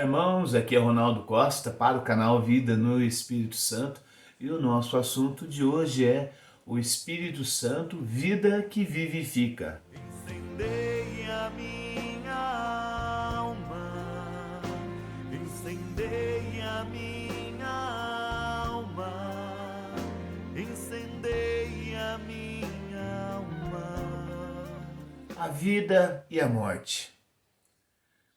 Irmãos, aqui é Ronaldo Costa para o canal Vida no Espírito Santo e o nosso assunto de hoje é o Espírito Santo, vida que vivifica. Incendei a minha alma, incendei a minha alma, incendei a minha alma. A vida e a morte.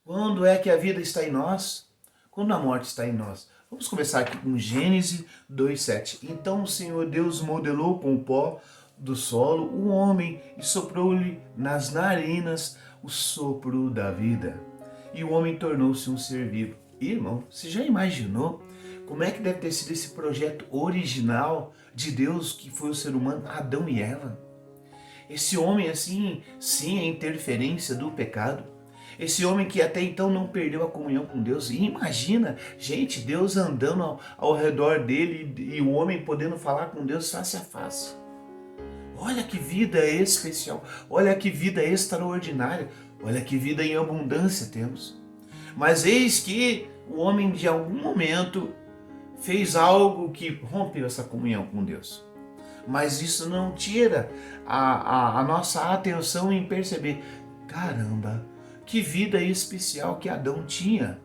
Quando é que a vida está em nós? Quando a morte está em nós. Vamos começar aqui com Gênesis 2:7. Então o Senhor Deus modelou com o pó do solo o homem e soprou-lhe nas narinas o sopro da vida. E o homem tornou-se um ser vivo. Irmão, você já imaginou como é que deve ter sido esse projeto original de Deus que foi o ser humano, Adão e Eva? Esse homem assim, sim, é interferência do pecado. Esse homem que até então não perdeu a comunhão com Deus. E imagina, gente, Deus andando ao redor dele e o homem podendo falar com Deus face a face. Olha que vida especial, olha que vida extraordinária, olha que vida em abundância temos. Mas eis que o homem de algum momento fez algo que rompeu essa comunhão com Deus. Mas isso não tira a nossa atenção em perceber, caramba, que vida especial que Adão tinha.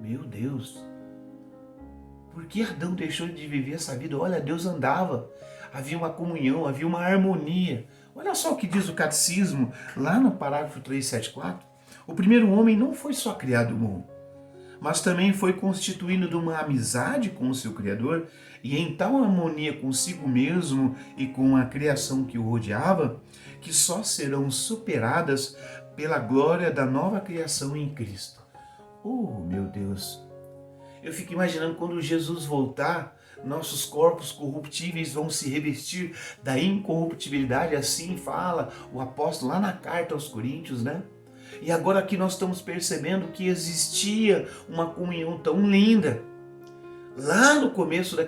Meu Deus, por que Adão deixou de viver essa vida? Olha, Deus andava, havia uma comunhão, havia uma harmonia. Olha só o que diz o catecismo, lá no parágrafo 374. O primeiro homem não foi só criado bom, mas também foi constituído de uma amizade com o seu Criador, e em tal harmonia consigo mesmo e com a criação que o rodeava, que só serão superadas pela glória da nova criação em Cristo. Oh, meu Deus! Eu fico imaginando quando Jesus voltar, nossos corpos corruptíveis vão se revestir da incorruptibilidade, assim fala o apóstolo lá na carta aos Coríntios, né? E agora aqui nós estamos percebendo que existia uma comunhão tão linda. Lá no começo da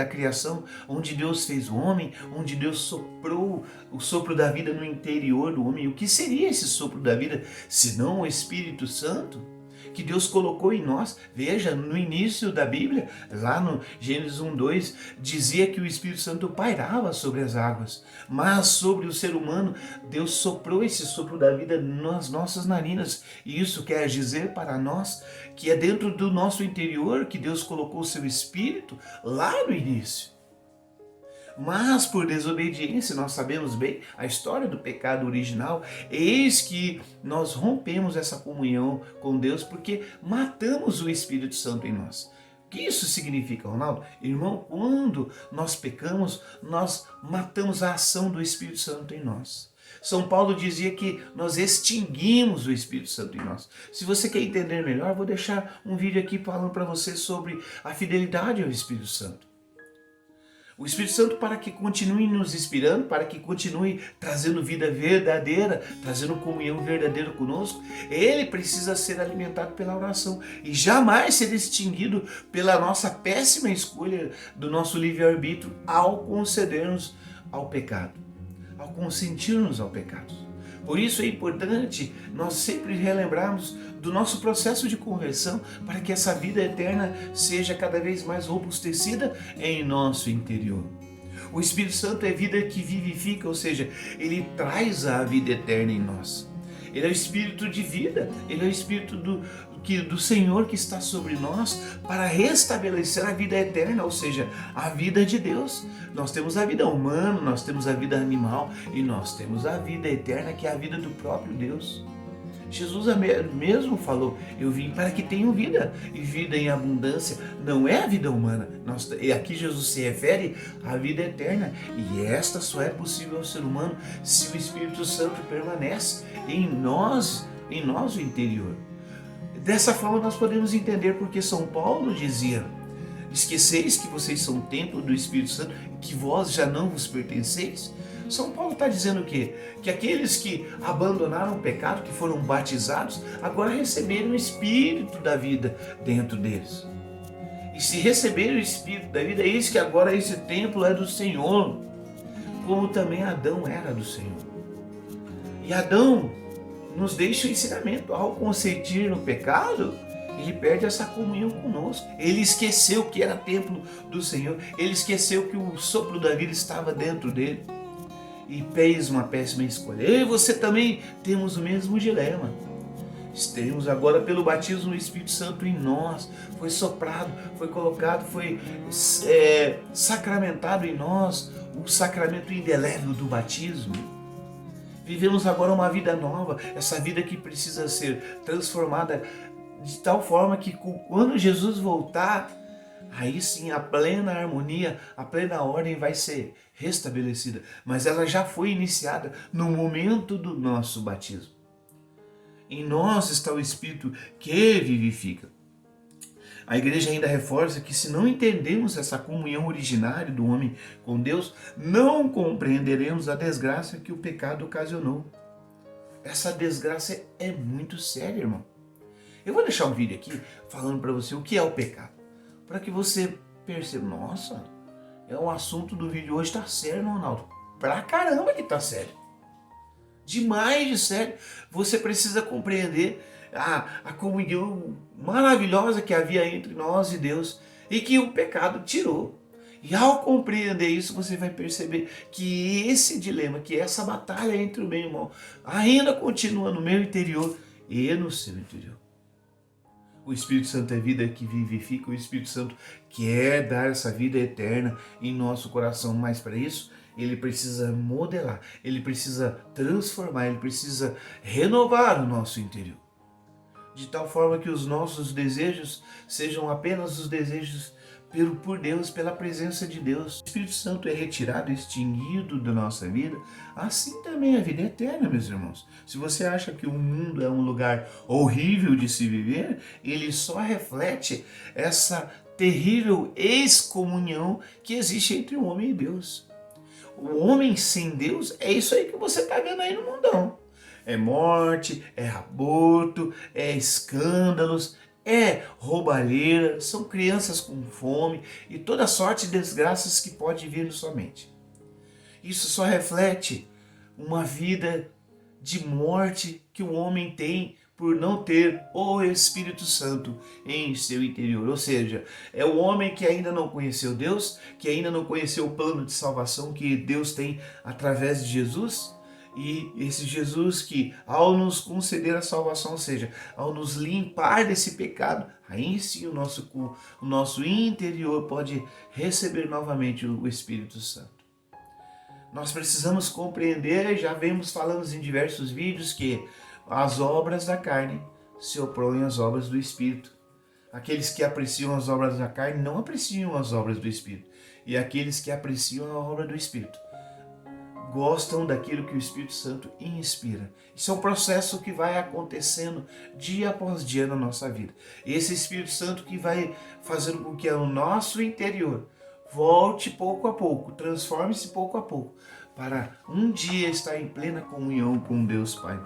criação, onde Deus fez o homem, onde Deus soprou o sopro da vida no interior do homem. O que seria esse sopro da vida, senão o Espírito Santo? Que Deus colocou em nós. Veja, no início da Bíblia, lá no Gênesis 1:2, dizia que o Espírito Santo pairava sobre as águas, mas sobre o ser humano, Deus soprou esse sopro da vida nas nossas narinas, e isso quer dizer para nós que é dentro do nosso interior que Deus colocou o seu Espírito lá no início. Mas por desobediência, nós sabemos bem a história do pecado original, eis que nós rompemos essa comunhão com Deus porque matamos o Espírito Santo em nós. O que isso significa, Ronaldo? Irmão, quando nós pecamos, nós matamos a ação do Espírito Santo em nós. São Paulo dizia que nós extinguimos o Espírito Santo em nós. Se você quer entender melhor, vou deixar um vídeo aqui falando para você sobre a fidelidade ao Espírito Santo. O Espírito Santo, para que continue nos inspirando, para que continue trazendo vida verdadeira, trazendo comunhão verdadeira conosco, ele precisa ser alimentado pela oração e jamais ser extinguido pela nossa péssima escolha do nosso livre-arbítrio ao concedermos ao pecado, ao consentirmos ao pecado. Por isso é importante nós sempre relembrarmos do nosso processo de conversão para que essa vida eterna seja cada vez mais robustecida em nosso interior. O Espírito Santo é vida que vivifica, ou seja, ele traz a vida eterna em nós. Ele é o Espírito de vida, ele é o Espírito do Senhor que está sobre nós para restabelecer a vida eterna, ou seja, a vida de Deus. Nós temos a vida humana, nós temos a vida animal e nós temos a vida eterna, que é a vida do próprio Deus. Jesus mesmo falou, eu vim para que tenham vida, e vida em abundância. Não é a vida humana, aqui Jesus se refere à vida eterna, e esta só é possível ao ser humano se o Espírito Santo permanece em nós o interior. Dessa forma nós podemos entender porque São Paulo dizia, esqueceis que vocês são templo do Espírito Santo, que vós já não vos pertenceis? São Paulo está dizendo o quê? Que aqueles que abandonaram o pecado, que foram batizados, agora receberam o Espírito da vida dentro deles. E se receberam o Espírito da vida, eis que agora esse templo é do Senhor, como também Adão era do Senhor. E Adão nos deixa o ensinamento. Ao consentir no pecado, ele perde essa comunhão conosco. Ele esqueceu que era templo do Senhor. Ele esqueceu que o sopro da vida estava dentro dele. E fez uma péssima escolha. Eu e você também temos o mesmo dilema. Temos agora pelo batismo do Espírito Santo em nós. Foi soprado, foi colocado, foi sacramentado em nós o sacramento indelével do batismo. Vivemos agora uma vida nova, essa vida que precisa ser transformada de tal forma que quando Jesus voltar, aí sim a plena harmonia, a plena ordem vai ser restabelecida. Mas ela já foi iniciada no momento do nosso batismo. Em nós está o Espírito que vivifica. A igreja ainda reforça que se não entendemos essa comunhão originária do homem com Deus, não compreenderemos a desgraça que o pecado ocasionou. Essa desgraça é muito séria, irmão. Eu vou deixar um vídeo aqui falando para você o que é o pecado, para que você perceba, nossa, o assunto do vídeo hoje tá sério, Ronaldo. Pra caramba que tá sério. Demais de sério. Você precisa compreender a comunhão maravilhosa que havia entre nós e Deus e que o pecado tirou. E ao compreender isso, você vai perceber que esse dilema, que essa batalha entre o bem e o mal, ainda continua no meu interior e no seu interior. O Espírito Santo é vida que vivifica, o Espírito Santo quer dar essa vida eterna em nosso coração, mas para isso ele precisa modelar, ele precisa transformar, ele precisa renovar o nosso interior. De tal forma que os nossos desejos sejam apenas os desejos por Deus, pela presença de Deus. O Espírito Santo é retirado, extinguido da nossa vida, assim também a vida é eterna, meus irmãos. Se você acha que o mundo é um lugar horrível de se viver, ele só reflete essa terrível excomunhão que existe entre o homem e Deus. O homem sem Deus é isso aí que você está vendo aí no mundão. É morte, é aborto, é escândalos, é roubalheira, são crianças com fome e toda sorte de desgraças que pode vir na sua mente. Isso só reflete uma vida de morte que o homem tem por não ter o Espírito Santo em seu interior. Ou seja, é o homem que ainda não conheceu Deus, que ainda não conheceu o plano de salvação que Deus tem através de Jesus. E esse Jesus que, ao nos conceder a salvação, ou seja, ao nos limpar desse pecado, aí sim o nosso interior pode receber novamente o Espírito Santo. Nós precisamos compreender, já falamos em diversos vídeos, que as obras da carne se opõem às obras do Espírito. Aqueles que apreciam as obras da carne não apreciam as obras do Espírito. E aqueles que apreciam a obra do Espírito gostam daquilo que o Espírito Santo inspira. Isso é um processo que vai acontecendo dia após dia na nossa vida. Esse Espírito Santo que vai fazendo com que o nosso interior volte pouco a pouco, transforme-se pouco a pouco, para um dia estar em plena comunhão com Deus Pai.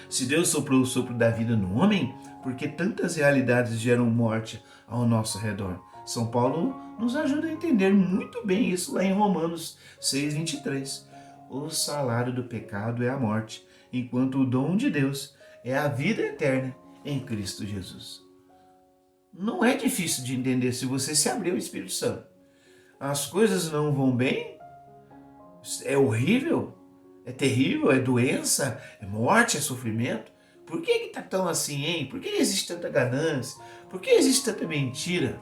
Se Deus soprou o sopro da vida no homem, por que tantas realidades geram morte ao nosso redor? São Paulo nos ajuda a entender muito bem isso lá em Romanos 6:23. O salário do pecado é a morte, enquanto o dom de Deus é a vida eterna em Cristo Jesus. Não é difícil de entender se você se abrir ao Espírito Santo. As coisas não vão bem? É horrível? É terrível? É doença? É morte? É sofrimento? Por que está tão assim, hein? Por que existe tanta ganância? Por que existe tanta mentira?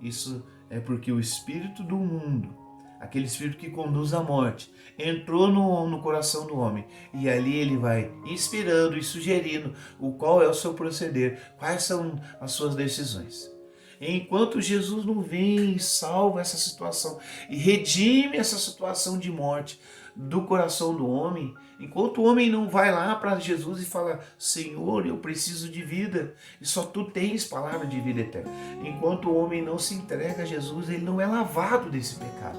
Isso é porque o espírito do mundo, aquele espírito que conduz à morte, entrou no coração do homem. E ali ele vai inspirando e sugerindo qual é o seu proceder, quais são as suas decisões. Enquanto Jesus não vem e salva essa situação e redime essa situação de morte do coração do homem, enquanto o homem não vai lá para Jesus e fala: Senhor, eu preciso de vida e só tu tens palavra de vida eterna. Enquanto o homem não se entrega a Jesus, ele não é lavado desse pecado.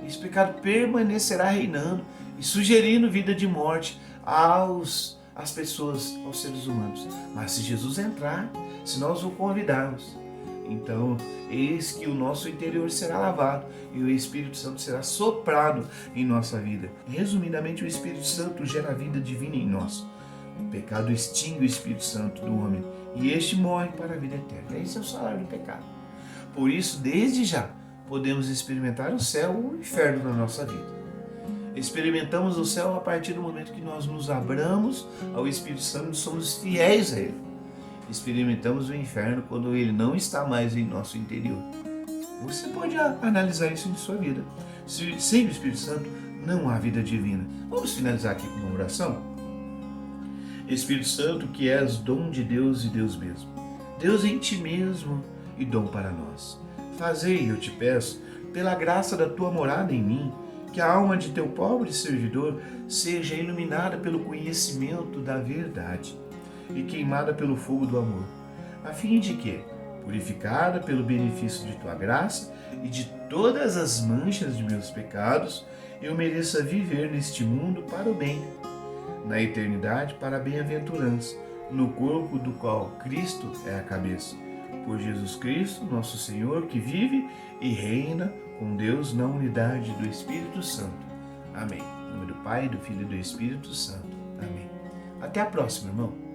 Esse pecado permanecerá reinando e sugerindo vida de morte às pessoas, aos seres humanos. Mas se Jesus entrar, se nós o convidarmos Então, eis que o nosso interior será lavado e o Espírito Santo será soprado em nossa vida. Resumidamente, o Espírito Santo gera a vida divina em nós. O pecado extingue o Espírito Santo do homem e este morre para a vida eterna. Esse é o salário do pecado. Por isso, desde já, podemos experimentar o céu ou o inferno na nossa vida. Experimentamos o céu a partir do momento que nós nos abramos ao Espírito Santo e somos fiéis a Ele. Experimentamos o inferno quando Ele não está mais em nosso interior. Você pode analisar isso em sua vida. Sem o Espírito Santo não há vida divina. Vamos finalizar aqui com uma oração? Espírito Santo, que és dom de Deus e Deus mesmo. Deus em ti mesmo e dom para nós. Fazei, eu te peço, pela graça da tua morada em mim, que a alma de teu pobre servidor seja iluminada pelo conhecimento da verdade e queimada pelo fogo do amor, a fim de que, purificada pelo benefício de tua graça e de todas as manchas de meus pecados, eu mereça viver neste mundo para o bem, na eternidade para a bem-aventurança, no corpo do qual Cristo é a cabeça. Por Jesus Cristo, nosso Senhor, que vive e reina com Deus na unidade do Espírito Santo. Amém. Em nome do Pai, do Filho e do Espírito Santo. Amém. Até a próxima, irmão.